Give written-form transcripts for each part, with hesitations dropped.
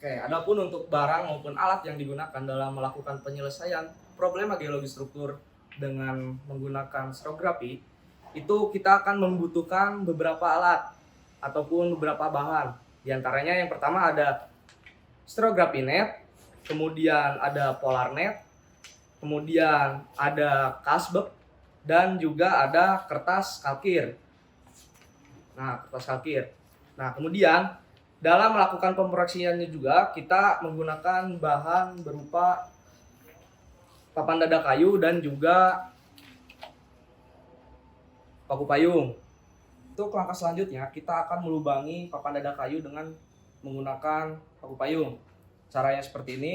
Oke, adapun untuk barang maupun alat yang digunakan dalam melakukan penyelesaian problema geologi struktur dengan menggunakan strografi, itu kita akan membutuhkan beberapa alat ataupun beberapa bahan. Di antaranya yang pertama ada strografi net, kemudian ada polar net, kemudian ada kasbek, dan juga ada kertas kalkir. Nah, kemudian dalam melakukan pemroyeksiannya juga kita menggunakan bahan berupa papan dada kayu dan juga paku payung. Untuk langkah selanjutnya kita akan melubangi papan dada kayu dengan menggunakan paku payung. Caranya seperti ini.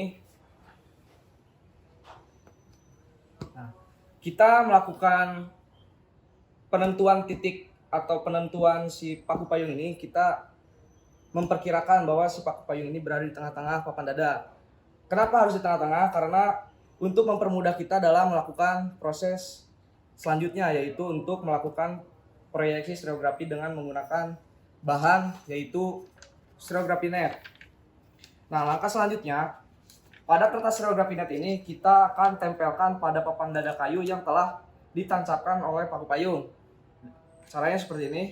Nah, kita melakukan penentuan titik atau penentuan si paku payung ini, kita memperkirakan bahwa si paku payung ini berada di tengah-tengah papan dada. Kenapa harus di tengah-tengah? Karena untuk mempermudah kita dalam melakukan proses selanjutnya, yaitu untuk melakukan proyeksi strografi dengan menggunakan bahan yaitu strografi net. Nah, langkah selanjutnya, pada kertas strografi net ini kita akan tempelkan pada papan dada kayu yang telah ditancapkan oleh paku payung. Caranya seperti ini.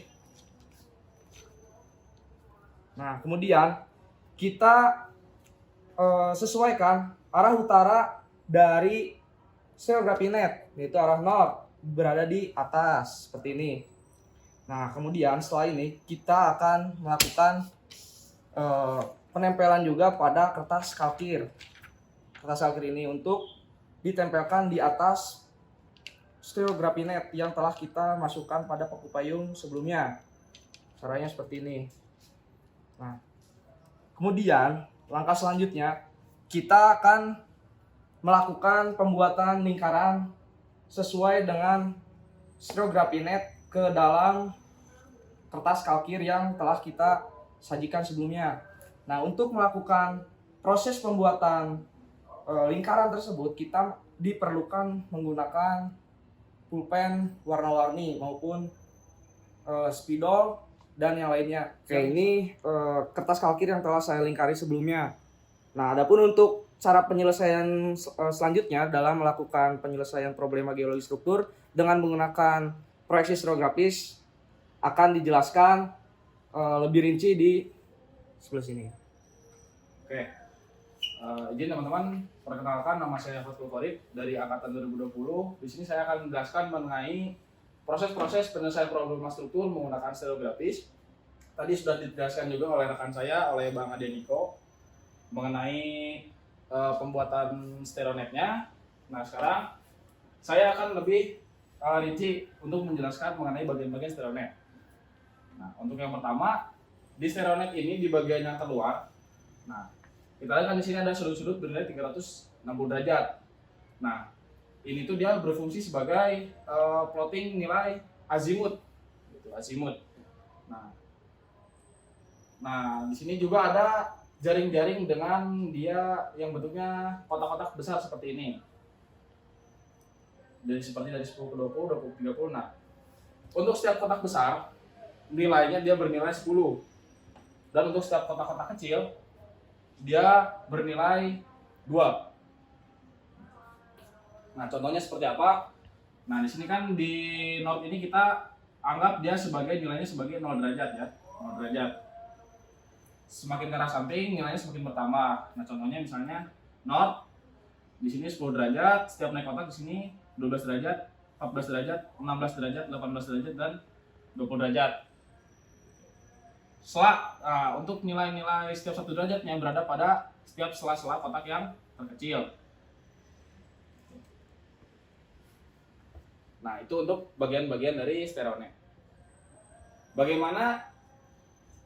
Nah, kemudian kita sesuaikan arah utara dari strografi net, yaitu arah north, berada di atas seperti ini. Nah, kemudian setelah ini kita akan melakukan penempelan juga pada kertas kalkir. Kertas kalkir ini untuk ditempelkan di atas strografi net yang telah kita masukkan pada paku payung sebelumnya. Caranya seperti ini. Nah, kemudian langkah selanjutnya kita akan melakukan pembuatan lingkaran sesuai dengan strografi net ke dalam kertas kalkir yang telah kita sajikan sebelumnya. Nah, untuk melakukan proses pembuatan lingkaran tersebut kita diperlukan menggunakan pulpen warna-warni maupun spidol dan yang lainnya. Oke, ini kertas kalkir yang telah saya lingkari sebelumnya. Nah, adapun untuk cara penyelesaian selanjutnya dalam melakukan penyelesaian problema geologi struktur dengan menggunakan proyeksi strografis akan dijelaskan lebih rinci di sebelah sini. Oke, izin teman-teman, perkenalkan nama saya Fatul Farid dari angkatan 2020. Di sini saya akan menjelaskan mengenai proses-proses penyelesaian problema struktur menggunakan strografis. Tadi sudah dijelaskan juga oleh rekan saya, oleh Bang Adeniko, mengenai pembuatan stereonetnya. Nah, sekarang saya akan lebih rinci untuk menjelaskan mengenai bagian-bagian stereonet. Nah, untuk yang pertama, di stereonet ini di bagian yang keluar, nah, kita lihat kan di sini ada sudut-sudut bernilai 360 derajat. Nah, ini tuh dia berfungsi sebagai plotting nilai azimut, gitu, azimut. Nah, di sini juga ada jaring-jaring dengan dia yang bentuknya kotak-kotak besar seperti ini. Jadi seperti dari 10 ke 20, 20 ke 30. Nah, untuk setiap kotak besar nilainya dia bernilai 10. Dan untuk setiap kotak-kotak kecil dia bernilai 2. Nah, contohnya seperti apa? Nah, di sini kan di note ini kita anggap dia sebagai nilainya sebagai 0 derajat ya. 0 derajat. Semakin ke arah samping nilainya semakin bertambah. Nah, contohnya misalnya note di sini 10 derajat, setiap naik kotak di sini 12 derajat, 14 derajat, 16 derajat, 18 derajat dan 20 derajat. Untuk nilai-nilai setiap 1 derajatnya berada pada setiap sela-sela kotak yang terkecil. Nah, itu untuk bagian-bagian dari stereonet. Bagaimana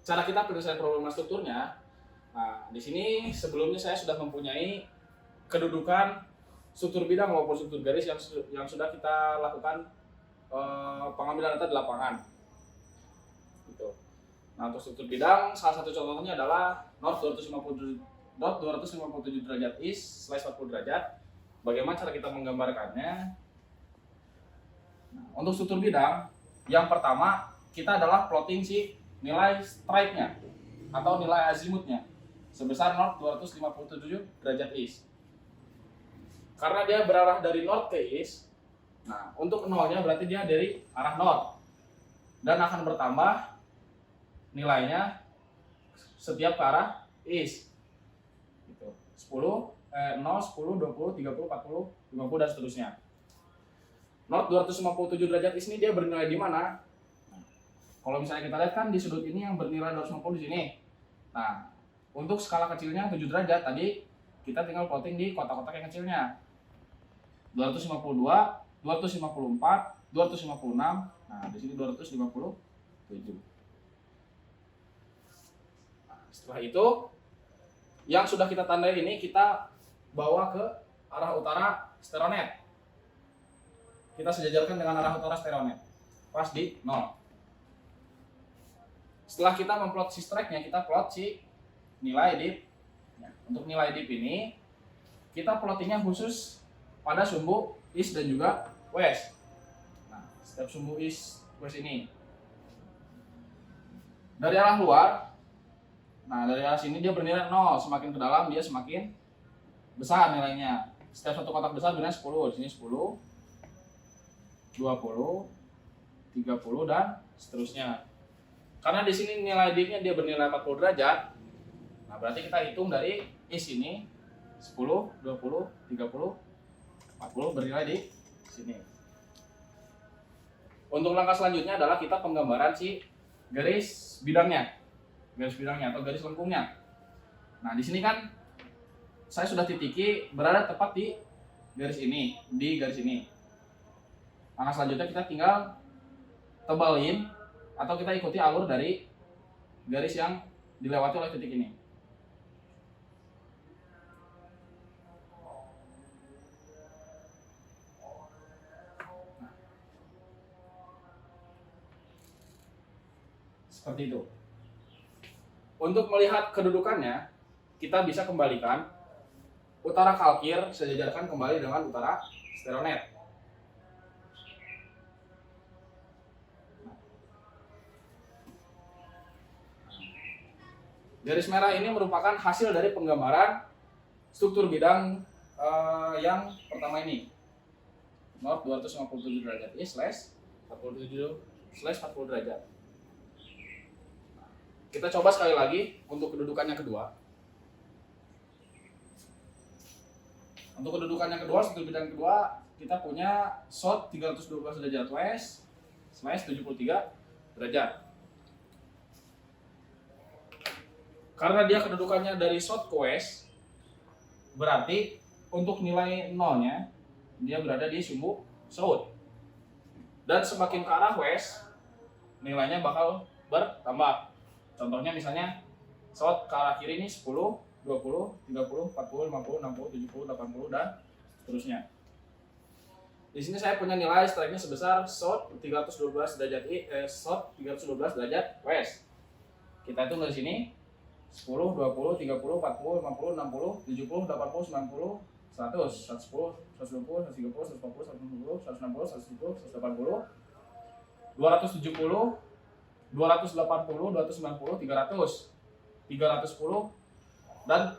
cara kita penyelesaian problema strukturnya? Nah, di sini sebelumnya saya sudah mempunyai kedudukan struktur bidang maupun struktur garis yang sudah kita lakukan pengambilan data di lapangan. Gitu. Nah, untuk struktur bidang, salah satu contohnya adalah north 257 derajat east / 40 derajat. Bagaimana cara kita menggambarkannya? Nah, untuk struktur bidang, yang pertama kita adalah plotting si nilai strike-nya atau nilai azimutnya. sebesar north 257 derajat east. Karena dia berarah dari north ke east, nah untuk nolnya berarti dia dari arah north dan akan bertambah nilainya setiap ke arah east. Gitu. 10, 0, 10, 20, 30, 40, 50 dan seterusnya. North 257 derajat east ini dia bernilai di mana? Nah, kalau misalnya kita lihat kan di sudut ini yang bernilai 250 di sini. Nah, untuk skala kecilnya 7 derajat tadi kita tinggal plotting di kotak-kotak yang kecilnya. 252, 254, 256. Nah, di sini 257. Nah, setelah itu yang sudah kita tandai ini kita bawa ke arah utara stereonet. Kita sejajarkan dengan arah utara stereonet. Pas di 0. Setelah kita memplot si strike-nya, kita plot si nilai dip. Untuk nilai dip ini kita plottingnya khusus pada sumbu east dan juga west. Nah, setiap sumbu east west ini dari arah luar, nah dari arah sini dia bernilai 0, semakin ke dalam dia semakin besar nilainya. Setiap satu kotak besar bernilai 10, di sini 10, 20, 30 dan seterusnya. Karena di sini nilai dip-nya dia bernilai 40 derajat. Nah, berarti kita hitung dari east ini 10, 20, 30, 40 bernilai di sini. Untuk langkah selanjutnya adalah kita penggambaran si garis bidangnya atau garis lengkungnya. Nah, di sini kan saya sudah titiki berada tepat di garis ini, Langkah selanjutnya kita tinggal tebalin atau kita ikuti alur dari garis yang dilewati oleh titik ini. Seperti itu. Untuk melihat kedudukannya, kita bisa kembalikan utara kalkir sejajarkan kembali dengan utara stereonet. Garis merah ini merupakan hasil dari penggambaran struktur bidang yang pertama ini. North 257 derajat east slash 40 derajat. Kita coba sekali lagi untuk kedudukannya kedua. Untuk kedudukannya kedua, struktur bidang kedua, kita punya short 312 derajat west slash 73 derajat. Karena dia kedudukannya dari short ke west, berarti untuk nilai nolnya dia berada di sumbu south. Dan semakin ke arah west, nilainya bakal bertambah. Contohnya misalnya short ke arah kiri ini 10, 20, 30, 40, 50, 60, 70, 80 dan seterusnya. Di sini saya punya nilai strike-nya sebesar short 312 derajat short 312 derajat west. Kita hitung dari sini 10, 20, 30, 40, 50, 60, 70, 80, 90, 100, 110, 120, 130, 140, 150, 160, 170, 180, 270, 280, 290, 300, 310 dan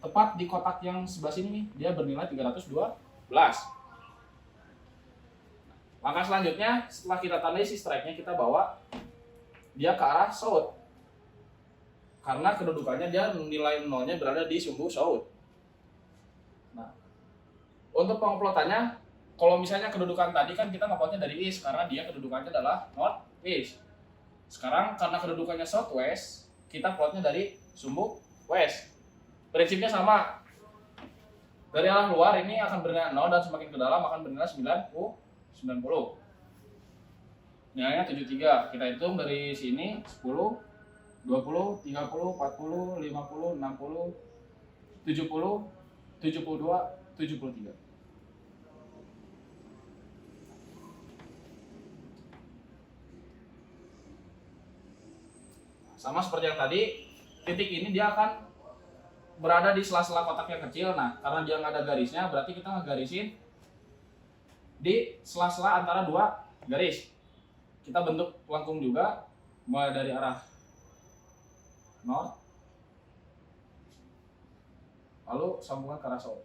tepat di kotak yang sebelah sini nih dia bernilai 312. Langkah selanjutnya setelah kita tandai si strike-nya kita bawa dia ke arah south. Karena kedudukannya dia nilai nolnya berada di sumbu south. Nah, untuk penguploatannya kalau misalnya kedudukan tadi kan kita nguploadnya dari east karena dia kedudukannya adalah north east. Sekarang karena kedudukannya southwest, kita plotnya dari sumbu west. Prinsipnya sama. Dari arah luar ini akan bernilai 0 dan semakin ke dalam akan bernilai 90. Nilainya 73. Kita hitung dari sini 10, 20, 30, 40, 50, 60, 70, 72, 73. Sama seperti yang tadi, titik ini dia akan berada di sela-sela kotak yang kecil. Nah, karena dia nggak ada garisnya, berarti kita ngegarisin di sela-sela antara dua garis. Kita bentuk lengkung juga, mulai dari arah north, lalu sambungan ke arah south.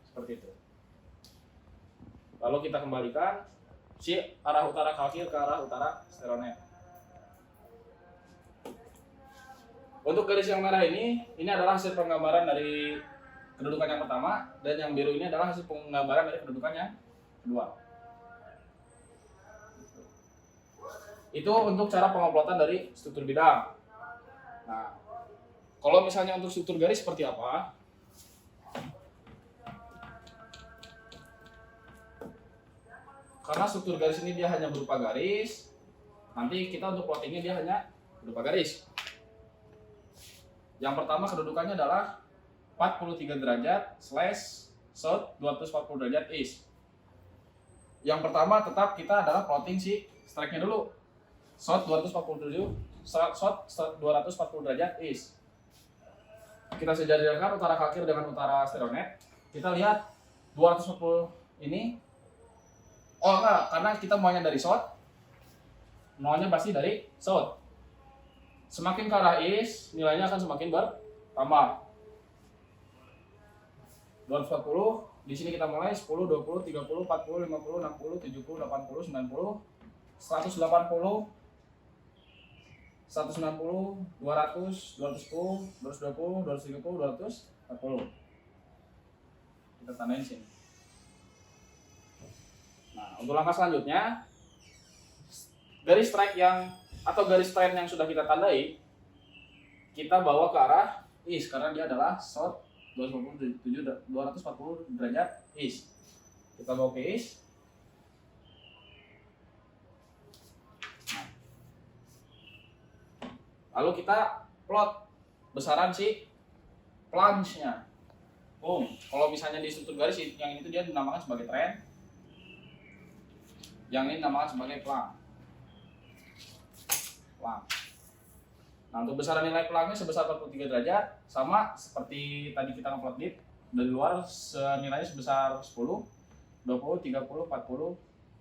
Seperti itu. Lalu kita kembalikan si arah utara kalkir ke arah utara stereonet. Untuk garis yang merah ini adalah hasil penggambaran dari kedudukan yang pertama, dan yang biru ini adalah hasil penggambaran dari kedudukan yang kedua. Itu untuk cara pengoplotan dari struktur bidang. Nah, kalau misalnya untuk struktur garis seperti apa? Karena struktur garis ini dia hanya berupa garis, nanti kita untuk plottingnya dia hanya berupa garis. Yang pertama kedudukannya adalah 43 derajat slash south 240 derajat east. Yang pertama tetap kita adalah plotting si strike-nya dulu. South 240 derajat east. Kita sejajarkan utara kalkir dengan utara stereonet. Kita lihat 240 ini. Oh enggak, karena kita maunya dari south. Maunya pasti dari south. Semakin ke arah east, nilainya akan semakin bertambah. 240, di sini kita mulai 10, 20, 30, 40, 50, 60, 70, 80, 90, 180, 190, 200, 210, 220, 230, 240. Kita tandain sini. Nah, untuk langkah selanjutnya, garis strike atau garis trend yang sudah kita tandai, kita bawa ke arah east karena dia adalah south 240 derajat east. Kita bawa ke east. Lalu kita plot besaran si plunge-nya. Kalau misalnya di struktur garis yang itu dia dinamakan sebagai trend, yang ini dinamakan sebagai plunge. Nah, untuk besaran nilai plunge-nya sebesar 43 derajat, sama seperti tadi kita ngeplot dari luar, nilainya sebesar 10, 20, 30, 40,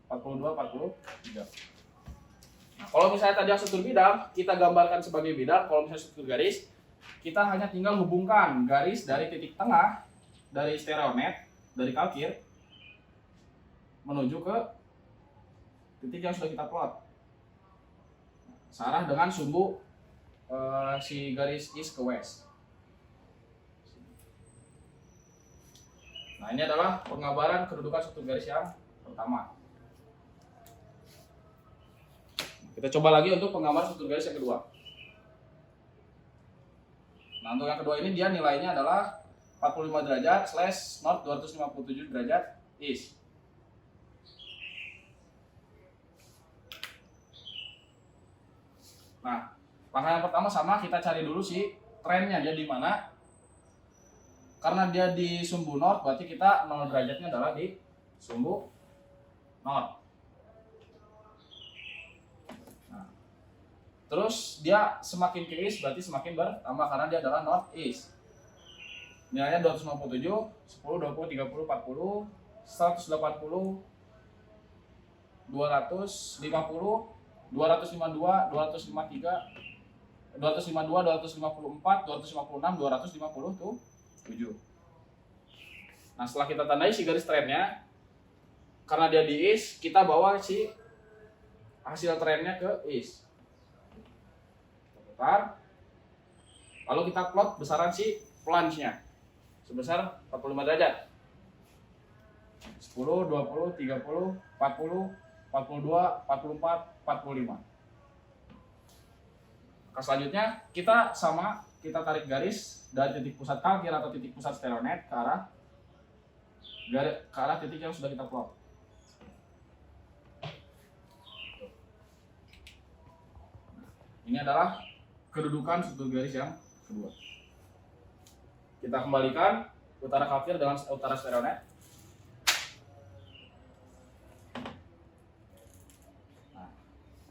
42, 43. Nah, kalau misalnya tadi yang struktur bidang, kita gambarkan sebagai bidang. Kalau misalnya struktur garis, kita hanya tinggal hubungkan garis dari titik tengah, dari stereonet, dari kalkir, menuju ke titik yang sudah kita plot. Searah dengan sumbu si garis east ke west. Nah, ini adalah penggambaran kedudukan struktur garis yang pertama. Kita coba lagi untuk penggambaran struktur garis yang kedua. Nah, untuk yang kedua ini dia nilainya adalah 45 derajat slash north 257 derajat east. Nah, langkah yang pertama sama, kita cari dulu si trennya dia di mana. Karena dia di sumbu north, berarti kita 0 derajatnya adalah di sumbu north. Nah, terus dia semakin ke east berarti semakin bertambah karena dia adalah north east. Nilainya 257, 10, 20, 30, 40, 180, 250, 252, 253, 252, 254, 256, 257. Nah, setelah kita tandai si garis trennya, karena dia di east, kita bawa si hasil trennya ke east. Putar. Lalu kita plot besaran si plunge-nya sebesar 45 derajat. 10, 20, 30, 40, 42, 44, 45. Maka selanjutnya kita tarik garis dari titik pusat kalkir atau titik pusat stereonet ke arah titik yang sudah kita plot. Ini adalah kedudukan struktur garis yang kedua. Kita kembalikan utara kalkir dengan utara stereonet.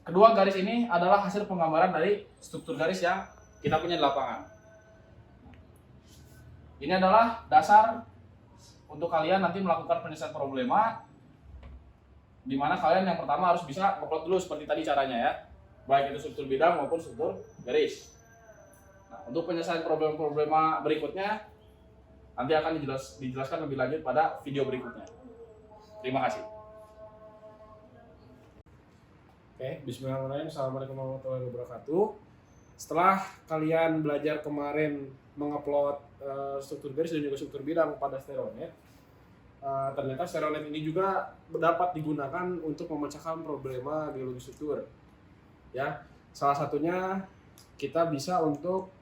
Kedua garis ini adalah hasil penggambaran dari struktur garis yang kita punya di lapangan. Ini adalah dasar untuk kalian nanti melakukan penyelesaian problema, di mana kalian yang pertama harus bisa ngeplot dulu seperti tadi caranya ya, baik itu struktur bidang maupun struktur garis. Nah, untuk penyelesaian problema berikutnya nanti akan dijelaskan lebih lanjut pada video berikutnya. Terima kasih. Oke, bismillahirrahmanirrahim. Assalamualaikum warahmatullahi wabarakatuh. Setelah kalian belajar kemarin mengupload struktur garis dan juga struktur bidang pada Stereonet, ternyata Stereonet ini juga dapat digunakan untuk memecahkan problema geologi struktur. Ya, salah satunya kita bisa untuk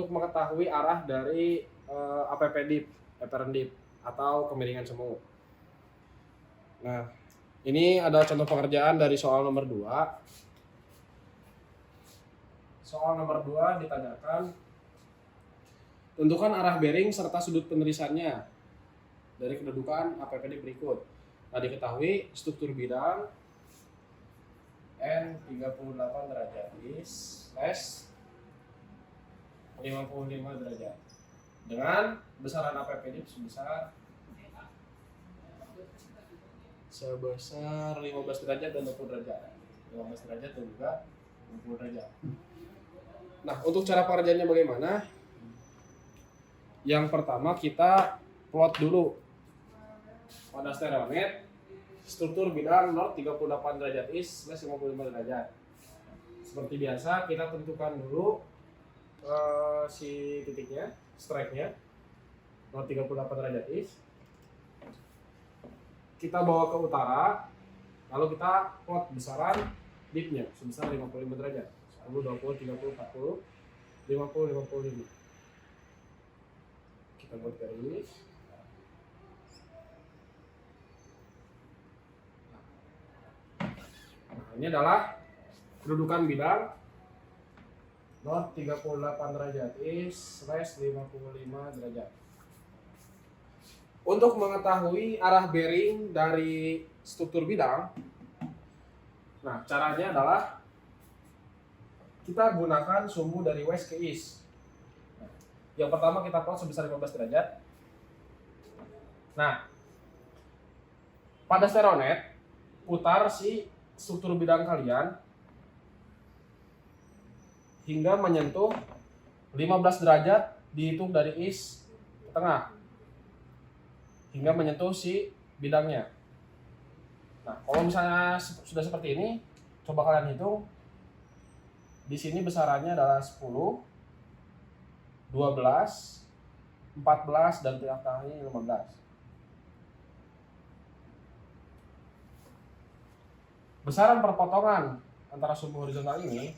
mengetahui arah dari APP dip, apparent dip atau kemiringan semu. Nah, ini ada contoh pengerjaan dari soal nomor 2. Soal nomor 2 ditanyakan, tentukan arah bearing serta sudut penerisannya dari kedudukan APP dip berikut. Nah, diketahui struktur bidang N 38 derajat is S 55 derajat dengan besaran APP dip sebesar 15 derajat dan 20 derajat. 15 derajat dan juga 20 derajat. Nah, untuk cara pengerjaannya bagaimana? Yang pertama kita plot dulu pada Stereonet struktur bidang north 38 derajat is plus 55 derajat. Seperti biasa kita tentukan dulu si titiknya, strike-nya north 38 derajat is. Kita bawa ke utara, lalu kita plot besaran dipnya sebesar 55 derajat. 10, 20, 30, 40, 50, 55. Kita buat garis. Nah, ini adalah kedudukan bidang north 38 derajat is slash 55 derajat. Untuk mengetahui arah bearing dari struktur bidang, nah caranya adalah kita gunakan sumbu dari west ke east. Nah, yang pertama kita plot sebesar 15 derajat. Nah, pada Stereonet putar si struktur bidang kalian hingga menyentuh 15 derajat dihitung dari east ke tengah hingga menyentuh si bidangnya. Nah, kalau misalnya sudah seperti ini, coba kalian hitung. Di sini besarannya adalah 10, 12, 14 dan tengah-tengahnya 15. Besaran perpotongan antara sumbu horizontal ini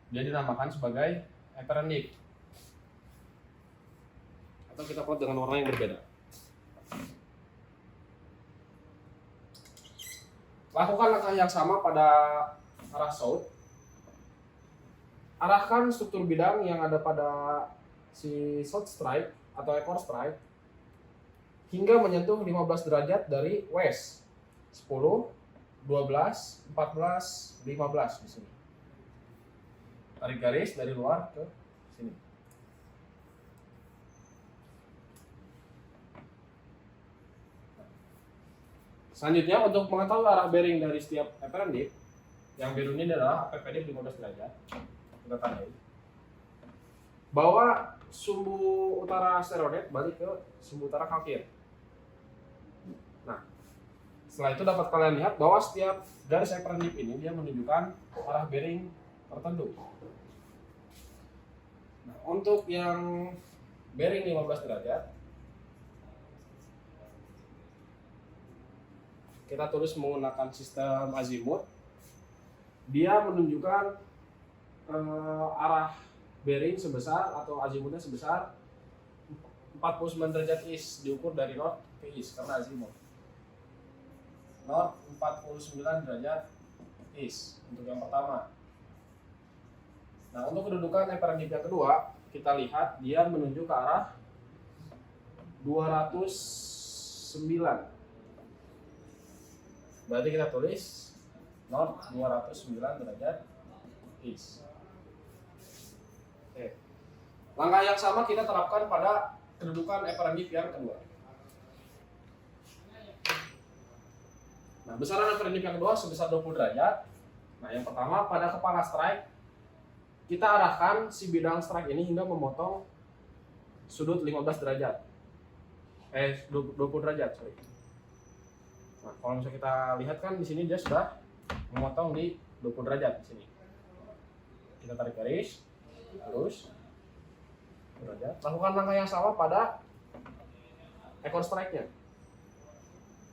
dia dinamakan sebagai apparent dip. Atau kita plot dengan warna yang berbeda. Lakukan langkah yang sama pada arah south. Arahkan struktur bidang yang ada pada si south strike atau ekor strike hingga menyentuh 15 derajat dari west. 10, 12, 14, 15 di sini. Tarik garis dari luar ke sini. Selanjutnya untuk mengetahui arah bearing dari setiap apparent dip, yang biru ini adalah APP dip 15 derajat. Kita tandai. Bawa sumbu utara Stereonet balik ke sumbu utara kalkir. Nah, setelah itu dapat kalian lihat bahwa setiap garis apparent dip ini dia menunjukkan arah bearing tertentu. Nah, untuk yang bearing 15 derajat kita tulis menggunakan sistem azimut. Dia menunjukkan arah bearing sebesar atau azimutnya sebesar 49 derajat is diukur dari north ke east karena azimut. North 49 derajat is untuk yang pertama. Nah, untuk kedudukan apparent dip yang kedua, kita lihat dia menuju ke arah 209. Berarti kita tulis north 209 derajat is. Oke. Langkah yang sama kita terapkan pada kedudukan apparent dip yang kedua. Nah, besaran apparent dip yang kedua sebesar 20 derajat. Nah, yang pertama pada kepala strike kita arahkan si bidang strike ini hingga memotong sudut 15 derajat. 20 derajat, sorry. Nah, kalau misalnya kita lihat kan di sini dia sudah memotong di 20 derajat di sini. Kita tarik garis, terus derajat. Lakukan langkah yang sama pada ekor strike-nya.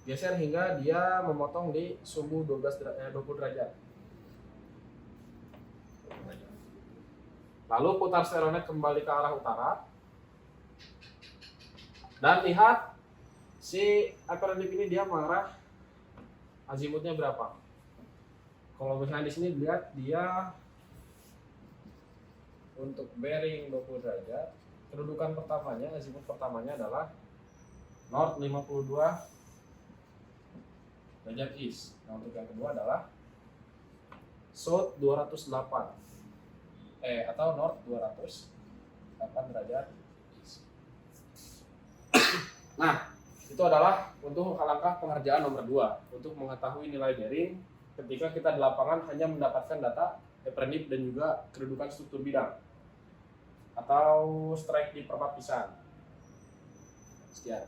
Geser hingga dia memotong di sumbu 20 derajat. Lalu putar stereonet kembali ke arah utara. Dan lihat si apparent dip ini dia mengarah azimutnya berapa. Kalau misalnya di sini dilihat dia untuk bearing 20 derajat, kedudukan pertamanya, azimut pertamanya adalah north 52 derajat east. Nah, untuk yang kedua adalah south 208 atau north 208 derajat east. Nah, itu adalah untuk langkah pengerjaan nomor 2 untuk mengetahui nilai bearing ketika kita di lapangan hanya mendapatkan data apparent dip dan juga kedudukan struktur bidang atau strike di perpapisan. Sekian.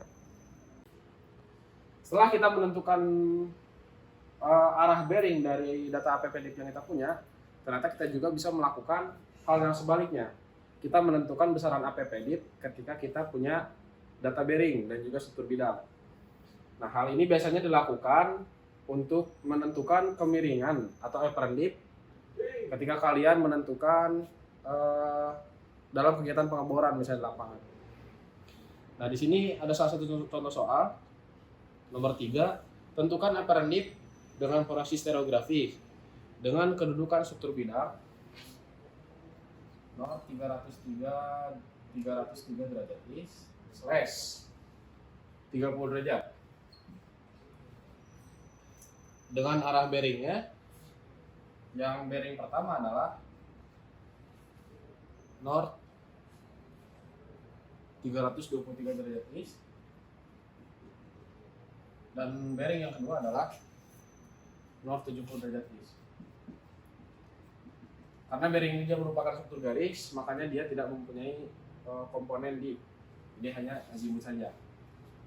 Setelah kita menentukan arah bearing dari data APP-DIP yang kita punya, ternyata kita juga bisa melakukan hal yang sebaliknya. Kita menentukan besaran APP-DIP ketika kita punya data bearing dan juga struktur bidang. Nah, hal ini biasanya dilakukan untuk menentukan kemiringan atau apparent dip ketika kalian menentukan dalam kegiatan pengeboran misalnya di lapangan. Nah, di sini ada salah satu contoh soal nomor 3, tentukan apparent dip dengan porasi stereografis dengan kedudukan struktur bidang 303 derajat east / 30 derajat dengan arah bearingnya. Yang bearing pertama adalah north 323 derajat east dan bearing yang kedua adalah north 70 derajat east. Karena bearing ini dia merupakan struktur garis, makanya dia tidak mempunyai komponen dip. Ini hanya azimut saja.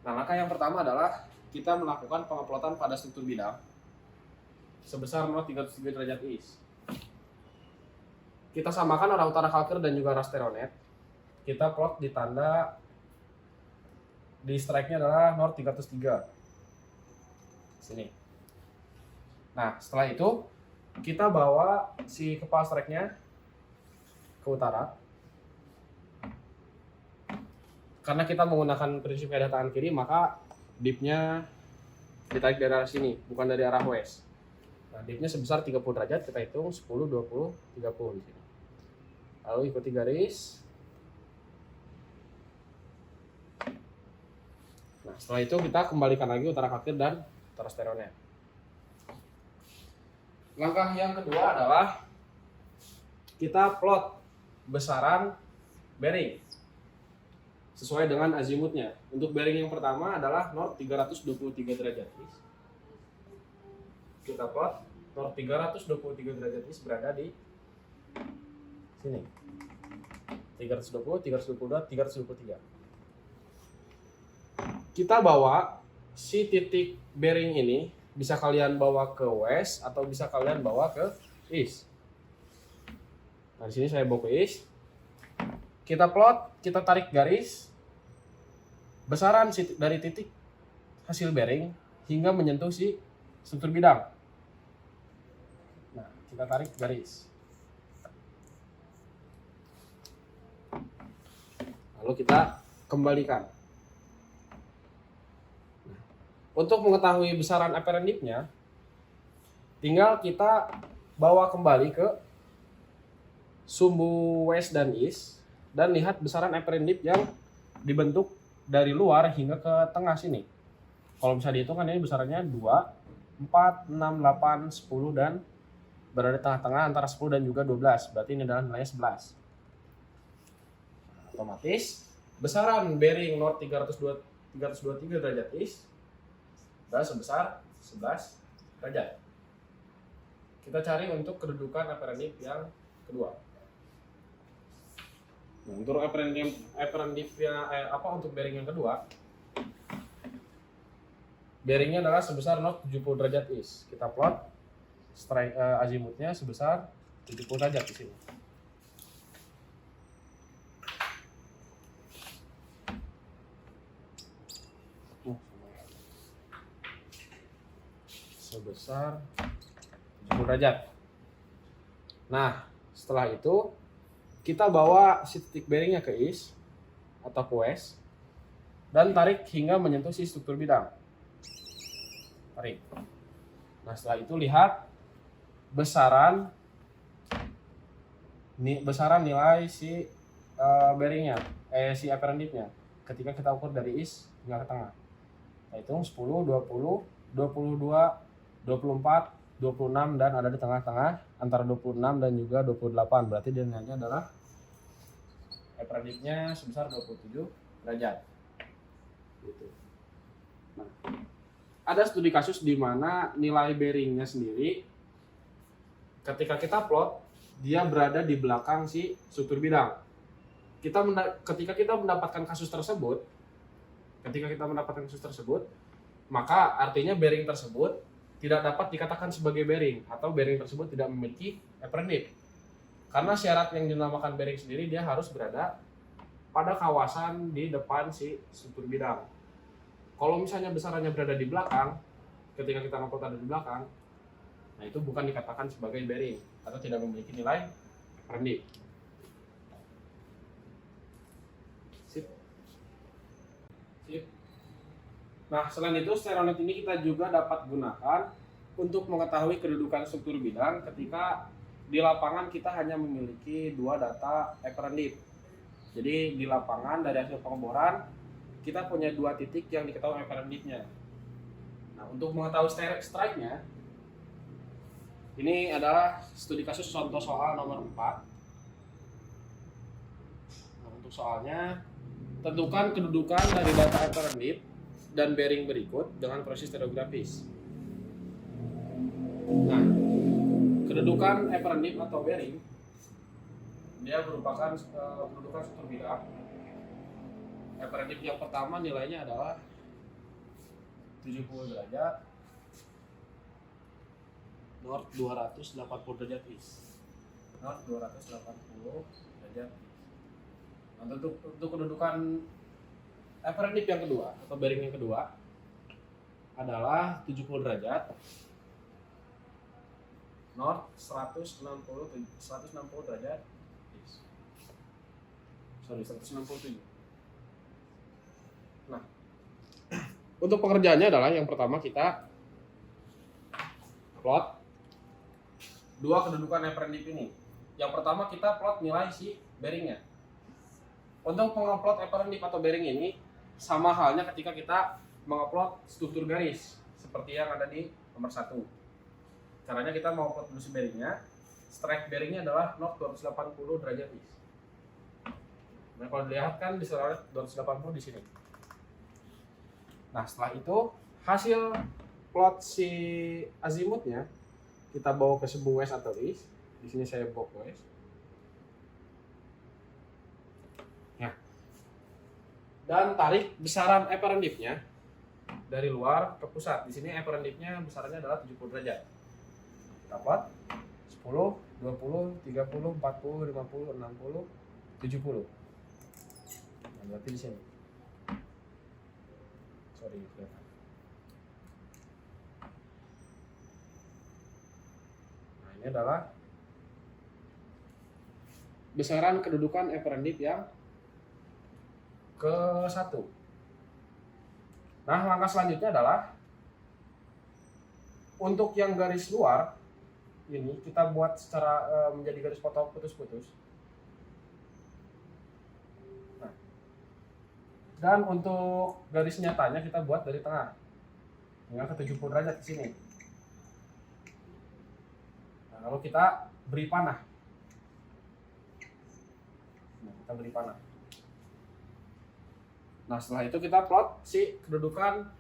Nah, langkah yang pertama adalah kita melakukan pengeplotan pada struktur bidang sebesar 303 derajat east. Kita samakan arah utara kalkir dan juga arah stereonet. Kita plot di tanda di strike-nya adalah north 303. Sini. Nah, setelah itu kita bawa si kepala strike-nya ke utara. Karena kita menggunakan prinsip kaedah tangan kiri, maka dip-nya ditarik dari arah sini, bukan dari arah west. Nah, dip-nya sebesar 30 derajat, kita hitung 10, 20, 30 di sini. Lalu ikuti garis. Nah, setelah itu kita kembalikan lagi utara kalkir dan utara stereonet. Langkah yang kedua adalah kita plot besaran bearing sesuai dengan azimutnya. Untuk bearing yang pertama adalah north 323 derajat east. Kita plot north 323 derajat east berada di sini. 320, 322, 323. Kita bawa si titik bearing ini, bisa kalian bawa ke west atau bisa kalian bawa ke east. Nah, di sini saya bawa ke east. Kita plot, kita tarik garis besaran dari titik hasil bearing hingga menyentuh si struktur bidang. Nah, kita tarik garis. Lalu kita kembalikan. Untuk mengetahui besaran apparent dip-nya, tinggal kita bawa kembali ke sumbu west dan east dan lihat besaran apparent dip yang dibentuk dari luar hingga ke tengah sini. Kalau bisa dihitung kan ini besarannya 2, 4, 6, 8, 10 dan berada di tengah-tengah antara 10 dan juga 12. Berarti ini adalah nilainya 11. Otomatis besaran bearing north 323 derajat east adalah sebesar 11 derajat. kita cari untuk kedudukan apparent yang kedua. Nah, untuk apparent untuk bearing yang kedua, bearingnya adalah sebesar 70 derajat is. Kita plot azimutnya sebesar 70 derajat di sini. Sebesar 70 derajat. Nah, setelah itu kita bawa si titik bearingnya ke is atau ke west dan tarik hingga menyentuh si struktur bidang. Tarik. Nah, setelah itu lihat besaran nilai si bearingnya, si apparent dip-nya ketika kita ukur dari is hingga ke tengah. Kita hitung 10, 20, 22, 24, 26 dan ada di tengah-tengah antara 26 dan juga 28. Berarti nilainya adalah apparent dip-nya sebesar 27 derajat. Gitu. Nah, ada studi kasus di mana nilai bearingnya sendiri ketika kita plot dia berada di belakang si struktur bidang. Ketika kita mendapatkan kasus tersebut, maka artinya bearing tersebut tidak dapat dikatakan sebagai bearing atau bearing tersebut tidak memiliki apparent dip. Karena syarat yang dinamakan bearing sendiri dia harus berada pada kawasan di depan si struktur bidang. Kalau misalnya besarannya berada di belakang, ketika kita ngeplot ada di belakang, nah itu bukan dikatakan sebagai bearing atau tidak memiliki nilai apparent dip. Sip. Nah, selain itu stereonet ini kita juga dapat gunakan untuk mengetahui kedudukan struktur bidang ketika di lapangan kita hanya memiliki 2 data apparent dip. Jadi di lapangan dari hasil pengeboran kita punya 2 titik yang diketahui apparent dip-nya. Nah, untuk mengetahui strike-nya, ini adalah studi kasus contoh soal nomor 4. Nah, untuk soalnya, tentukan kedudukan dari data apparent dip dan bearing berikut dengan proses stereografis. Nah, kedudukan apparent dip atau bearing dia merupakan kedudukan struktur bidang. Apparent dip yang pertama nilainya adalah 70 derajat, north 280 derajat east. North 280 derajat east. Nah, untuk kedudukan apparent dip yang kedua atau bearing yang kedua adalah 70 derajat, north 160 derajat east. 167. Nah, untuk pengerjaannya adalah yang pertama kita plot 2 kedudukan apparent dip ini. Yang pertama kita plot nilai si bearingnya. Untuk mengupload apparent dip atau bearing ini sama halnya ketika kita mengupload struktur garis seperti yang ada di nomor 1. Caranya kita mau upload dulu si bearingnya. Strike bearingnya adalah north 280 derajat east. Nah, kalau dilihat kan di 280 di sini. Nah, setelah itu hasil plot si azimutnya kita bawa ke sebuah west atau east. Di sini saya bawa ke west. Ya. Dan tarik besaran apparent dip-nya dari luar ke pusat. Di sini apparent dip-nya besarannya adalah 70 derajat. Kita plot 10, 20, 30, 40, 50, 60, 70. Nah, berarti di sini. Sorry, kelihatan. Nah, ini adalah besaran kedudukan apparent dip yang ke-1. Nah, langkah selanjutnya adalah untuk yang garis luar ini kita buat secara menjadi garis potong putus-putus. Nah, dan untuk garis nyatanya kita buat dari tengah hingga ke 70 derajat di sini. Nah, lalu kita beri panah. Nah, kita beri panah. Nah, setelah itu kita plot si kedudukan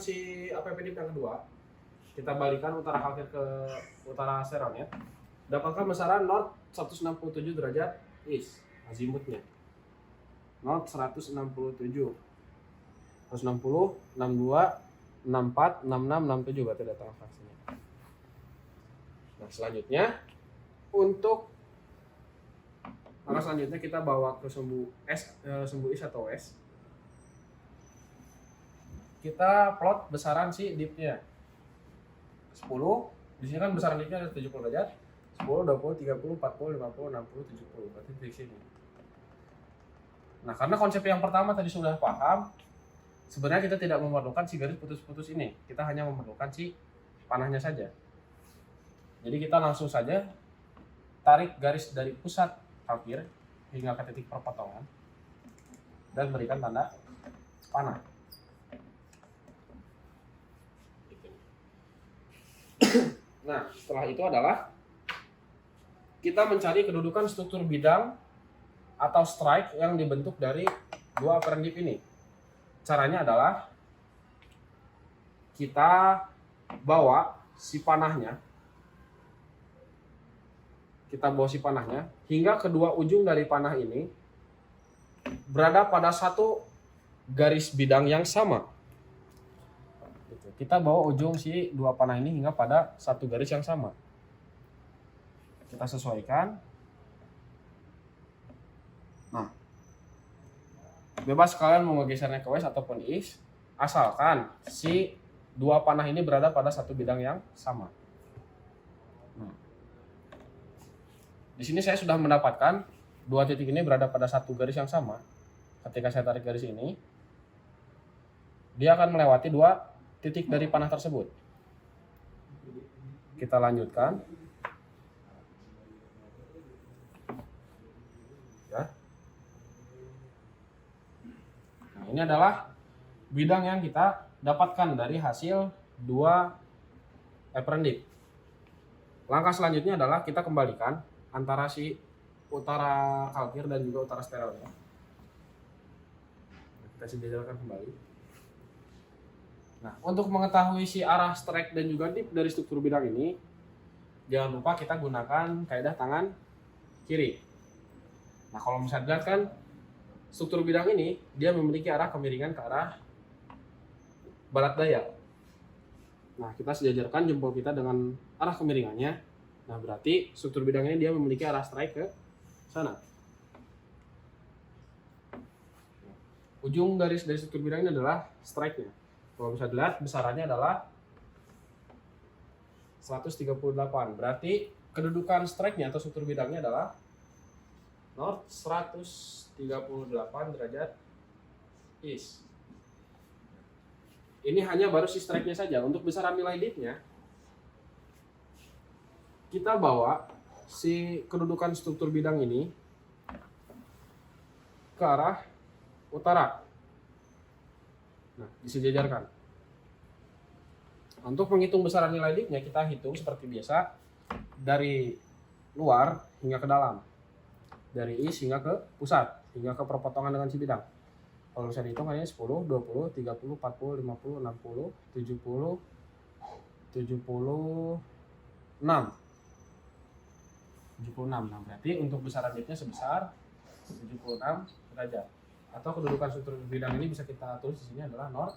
si APP dip yang kedua. kita balikan utara kalkir ke utara stereonet, dapatkan besaran north 167 derajat east azimutnya. North 167, 160, 62, 64, 66, 67 berarti ada tengah fraksinya. Nah selanjutnya untuk maka selanjutnya kita bawa ke sumbu is atau S. Kita plot besaran si dipnya 10. Di sini kan besaran dipnya ada 70 derajat. 10, 20, 30, 40, 50, 60, 70. Berarti di sini. Nah, karena konsep yang pertama tadi sudah paham, sebenarnya kita tidak memerlukan si garis putus-putus ini. Kita hanya memerlukan si panahnya saja. Jadi kita langsung saja tarik garis dari pusat kalkir hingga ke titik perpotongan dan berikan tanda panah. Nah, setelah itu adalah kita mencari kedudukan struktur bidang atau strike yang dibentuk dari dua apparent dip ini. Caranya adalah kita bawa si panahnya, hingga kedua ujung dari panah ini berada pada satu garis bidang yang sama. Kita bawa ujung si dua panah ini hingga pada satu garis yang sama. Kita sesuaikan. Nah, bebas kalian mau ngegesernya ke west ataupun east, asalkan si dua panah ini berada pada satu bidang yang sama. Nah, di sini saya sudah mendapatkan dua titik ini berada pada satu garis yang sama. Ketika saya tarik garis ini, dia akan melewati dua titik dari panah tersebut. Kita lanjutkan. Ya. Nah, ini adalah bidang yang kita dapatkan dari hasil dua apparent dip. Langkah selanjutnya adalah kita kembalikan antara si utara kalkir dan juga utara stereonet. Kita sejajarkan kembali. Nah, untuk mengetahui si arah strike dan juga dip dari struktur bidang ini, jangan lupa kita gunakan kaidah tangan kiri. Nah, kalau misalnya dilihat kan struktur bidang ini dia memiliki arah kemiringan ke arah barat daya. Nah, kita sejajarkan jempol kita dengan arah kemiringannya. Nah, berarti struktur bidang ini dia memiliki arah strike ke sana. Ujung garis dari struktur bidang ini adalah strike-nya. Kalau bisa dilihat besarannya adalah 138. Berarti kedudukan strike-nya atau struktur bidangnya adalah north 138 derajat east. Ini hanya baru si strike-nya saja. Untuk besaran nilai dip-nya, kita bawa si kedudukan struktur bidang ini ke arah utara. Nah, disejajarkan. Untuk menghitung besaran nilai dip-nya, kita hitung seperti biasa dari luar hingga ke dalam, dari east hingga ke pusat, hingga ke perpotongan dengan si bidang. Kalau bisa dihitung hanya 10, 20, 30, 40, 50, 60, 70, 76. 76. Nah, berarti untuk besaran dip-nya sebesar 76 derajat. Atau kedudukan struktur bidang ini bisa kita tulis di sini adalah north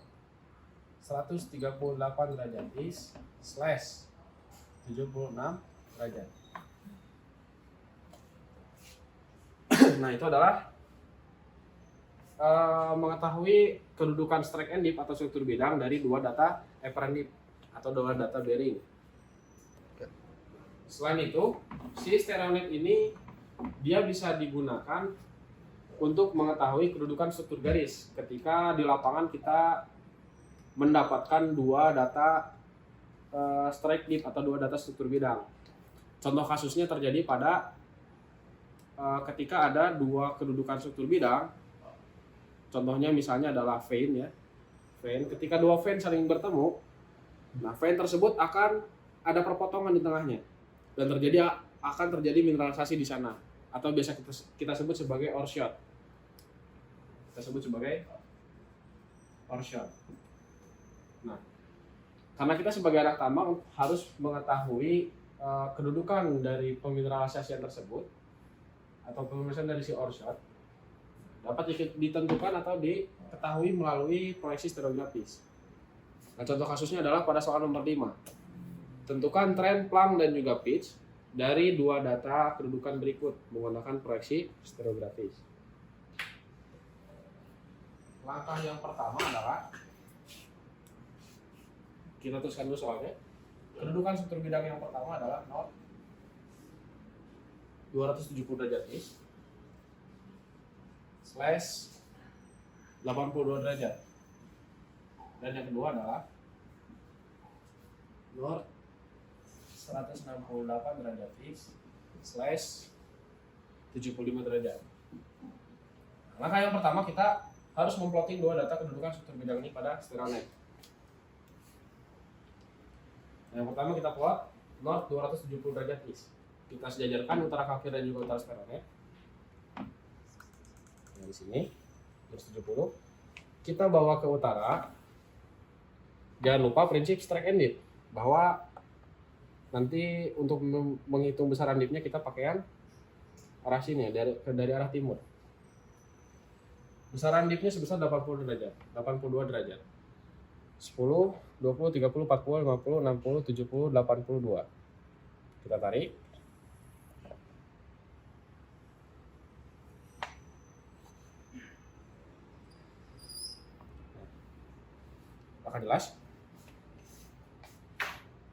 138 derajat east slash 76 derajat. Nah, itu adalah mengetahui kedudukan strike and dip atau struktur bidang dari dua data apparent dip atau dua data bearing. Selain itu, si stereonet ini dia bisa digunakan untuk mengetahui kedudukan struktur garis ketika di lapangan kita mendapatkan dua data strike dip atau dua data struktur bidang. Contoh kasusnya terjadi pada ketika ada dua kedudukan struktur bidang. Contohnya misalnya adalah vein ya. Vein, ketika dua vein saling bertemu, nah vein tersebut akan ada perpotongan di tengahnya dan akan terjadi mineralisasi di sana atau biasa kita sebut sebagai ore shot. Kita sebut sebagai ore shot. Nah, Karena kita sebagai anak tambang harus mengetahui kedudukan dari pemineralisasian tersebut atau pemeriksaan dari si ore shot dapat ditentukan atau diketahui melalui proyeksi stereografis. Nah, contoh kasusnya adalah pada soal nomor 5. Tentukan tren, plang, dan juga pitch dari dua data kedudukan berikut menggunakan proyeksi stereografis. Langkah yang pertama adalah kita teruskan dulu soalnya. Kedudukan struktur bidang yang pertama adalah 270 derajat is / 82 derajat. Dan yang kedua adalah North 168 derajat is / 75 derajat. Langkah yang pertama kita harus memplotting dua data kedudukan struktur bidang ini pada stereonet. Yang pertama kita plot North 270 derajat is. Kita sejajarkan utara kaki dan juga utara stereonet. Di sini 270. Kita bawa ke utara. Jangan lupa prinsip strike and dip, bahwa nanti untuk menghitung besaran dipnya kita pakaian arah sini dari arah timur. Besaran dipnya sebesar 82 derajat. 10, 20, 30, 40, 50, 60, 70, 82. Kita tarik. Apakah jelas?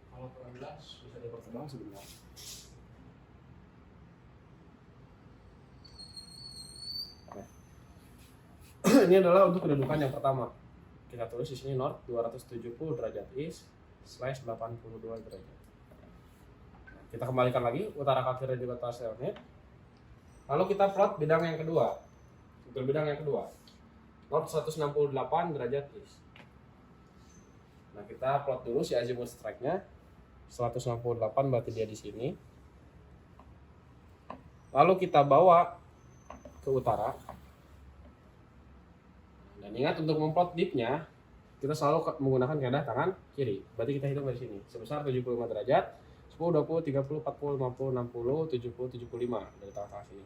Kalau kurang jelas bisa dipertemukan sebentar. Ini adalah untuk kedudukan yang pertama. Kita tulis di sini North 270 derajat is / 82 derajat. Kita kembalikan lagi utara kaki dan juga utara stereonet. Lalu kita plot bidang yang kedua. Struktur bidang yang kedua. North 168 derajat is. Nah, kita plot dulu si azimuth strike-nya. 168 berarti dia di sini. Lalu kita bawa ke utara. Dan ingat untuk memplot dipnya, kita selalu menggunakan keadaan tangan kiri. Berarti kita hitung dari sini. Sebesar 75 derajat, 10, 20, 30, 40, 50, 60, 70, 75 dari tengah-tengah sini.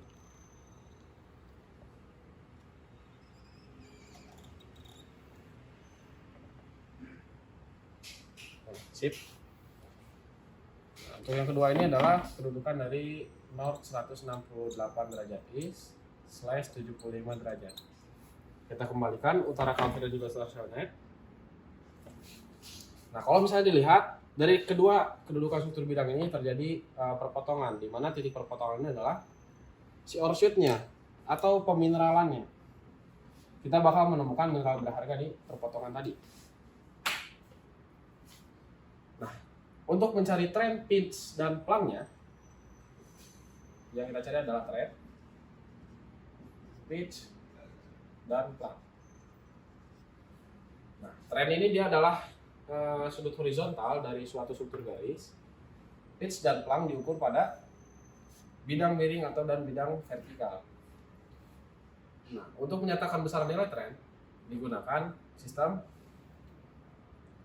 Sip. Nah, untuk yang kedua ini adalah kedudukan dari North 168 derajat is / 75 derajat. Kita kembalikan utara kaki dan juga stereonet. Nah, kalau misalnya dilihat dari kedua kedudukan struktur bidang ini terjadi perpotongan, di mana titik perpotongannya adalah si ore shoot-nya atau pemineralannya. Kita bakal menemukan mineral berharga di perpotongan tadi. Nah, untuk mencari tren, pitch, dan plangnya, yang kita cari adalah tren, pitch, dan plang. Nah, tren ini dia adalah sudut horizontal dari suatu struktur garis. Pitch dan plang diukur pada bidang miring atau dan bidang vertikal. Nah, untuk menyatakan besaran nilai tren digunakan sistem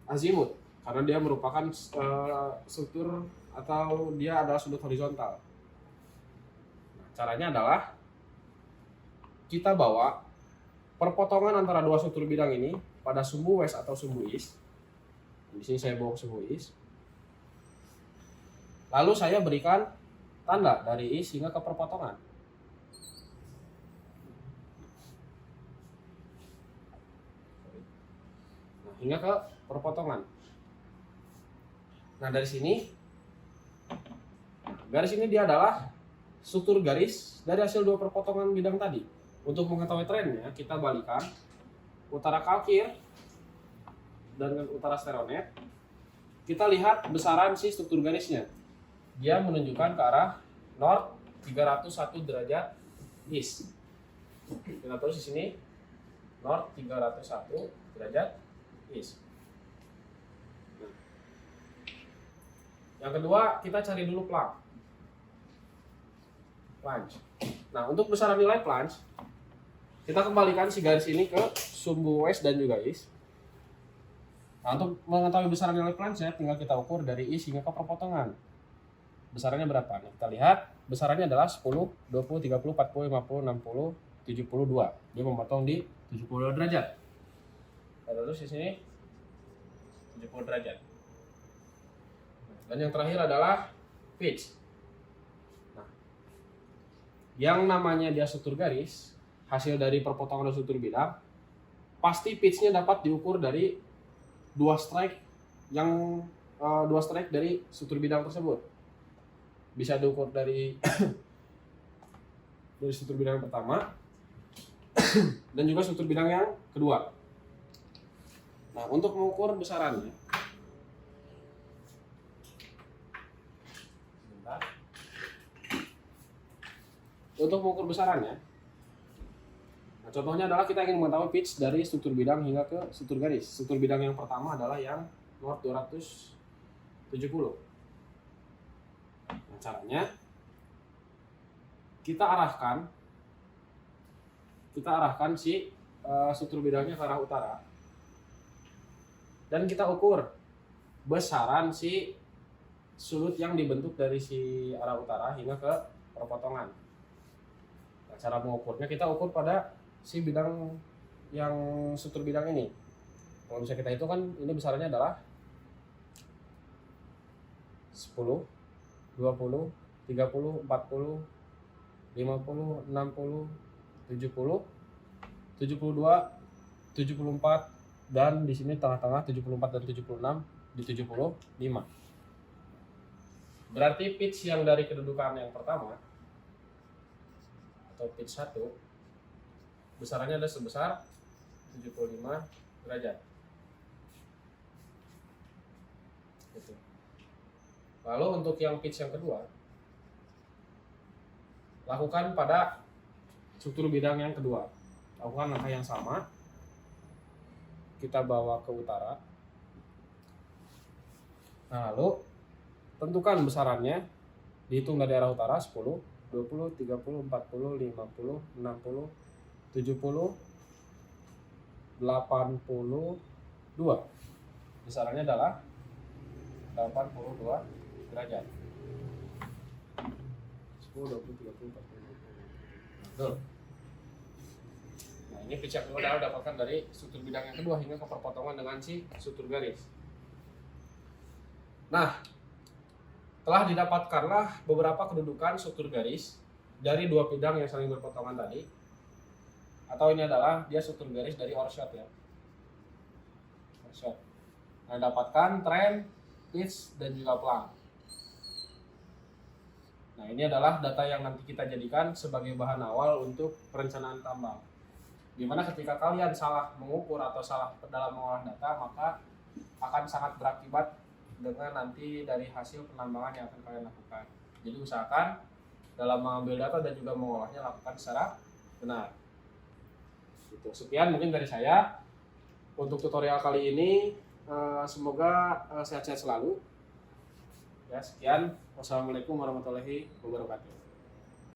azimuth karena dia merupakan struktur atau dia adalah sudut horizontal. Nah, caranya adalah kita bawa perpotongan antara dua struktur bidang ini pada sumbu west atau sumbu east. Di sini saya bawa sumbu east. Lalu saya berikan tanda dari east hingga ke perpotongan. Nah, hingga ke perpotongan. Nah, dari sini garis ini dia adalah struktur garis dari hasil dua perpotongan bidang tadi. Untuk mengetahui trennya, kita balikan utara kalkir dan utara stereonet. Kita lihat besaran si struktur garisnya. Dia menunjukkan ke arah north 301 derajat east. Kita tulis di sini north 301 derajat east. Yang kedua, kita cari dulu plunge. Nah, untuk besaran nilai plunge, kita kembalikan si garis ini ke sumbu west dan juga east. Nah, untuk mengetahui besaran nilai planchet, tinggal kita ukur dari is hingga ke perpotongan. Besarannya berapa? Nah, kita lihat besarannya adalah 10, 20, 30, 40, 50, 60, 72. Dia memotong di 72 derajat. Terus di sini 70 derajat. Dan yang terakhir adalah pitch. Nah, yang namanya dia struktur garis, hasil dari perpotongan dan struktur bidang, pasti pitch-nya dapat diukur dari dua strike dari struktur bidang tersebut. Bisa diukur dari struktur bidang yang pertama dan juga struktur bidang yang kedua. Nah, untuk mengukur besarannya, nah, contohnya adalah kita ingin mengetahui pitch dari struktur bidang hingga ke struktur garis. Struktur bidang yang pertama adalah yang nomor 270. Nah, caranya kita arahkan si struktur bidangnya ke arah utara dan kita ukur besaran si sudut yang dibentuk dari si arah utara hingga ke perpotongan. Nah, cara mengukurnya kita ukur pada si bidang yang struktur bidang ini. Kalau bisa kita hitung kan ini besarannya adalah 10, 20, 30, 40, 50, 60, 70, 72, 74, dan di sini tengah-tengah 74 dan 76 di 75. Berarti pitch yang dari kedudukan yang pertama atau pitch 1 besarannya adalah sebesar 75 derajat. Gitu. Lalu untuk yang pitch yang kedua, lakukan pada struktur bidang yang kedua. Lakukan langkah yang sama. Kita bawa ke utara. Nah, lalu tentukan besarannya, dihitung dari arah utara 10, 20, 30, 40, 50, 60, 70, 82. Besarannya adalah 82 derajat. 10, 20, 30, 40. Betul. Nah, ini pitch yang kedua adalah dapatkan dari struktur bidang yang kedua hingga ke perpotongan dengan si struktur garis. Nah, telah didapatkanlah beberapa kedudukan struktur garis dari dua bidang yang saling berpotongan tadi. Atau ini adalah dia struktur garis dari ORSHOT ya. ORSHOT. Nah, dapatkan trend, pitch, dan juga plank. Nah, ini adalah data yang nanti kita jadikan sebagai bahan awal untuk perencanaan tambang. Dimana ketika kalian salah mengukur atau salah dalam mengolah data, maka akan sangat berakibat dengan nanti dari hasil penambangan yang akan kalian lakukan. Jadi usahakan dalam mengambil data dan juga mengolahnya lakukan secara benar. Gitu. Sekian mungkin dari saya untuk tutorial kali ini. Semoga sehat-sehat selalu. Ya, sekian. Wassalamualaikum warahmatullahi wabarakatuh.